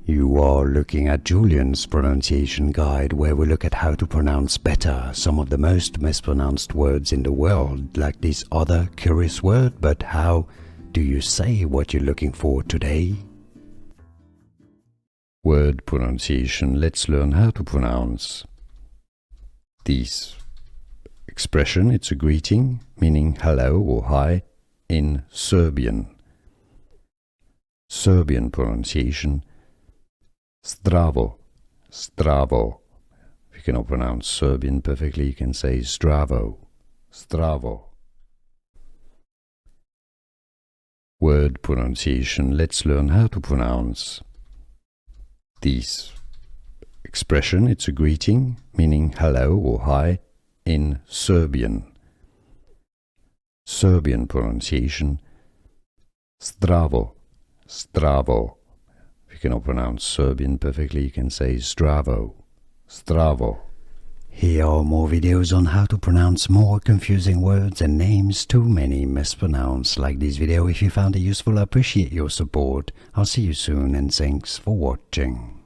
You are looking at Julian's pronunciation guide, where we look at how to pronounce better some of the most mispronounced words in the world, like this other curious word. But how do you say what you're looking for today? Word pronunciation. Let's learn how to pronounce this expression. It's a greeting meaning hello or hi in Serbian. Serbian pronunciation. Zdravo, Zdravo. If you cannot pronounce Serbian perfectly, you can say Zdravo, Zdravo. Word pronunciation. Let's learn how to pronounce this expression. It's a greeting meaning hello or hi in Serbian. Serbian pronunciation. Zdravo, Zdravo. If you cannot pronounce Serbian perfectly, you can say Zdravo, Zdravo. Here are more videos on how to pronounce more confusing words and names too many mispronounced. Like this video if you found it useful. I appreciate your support. I'll see you soon and thanks for watching.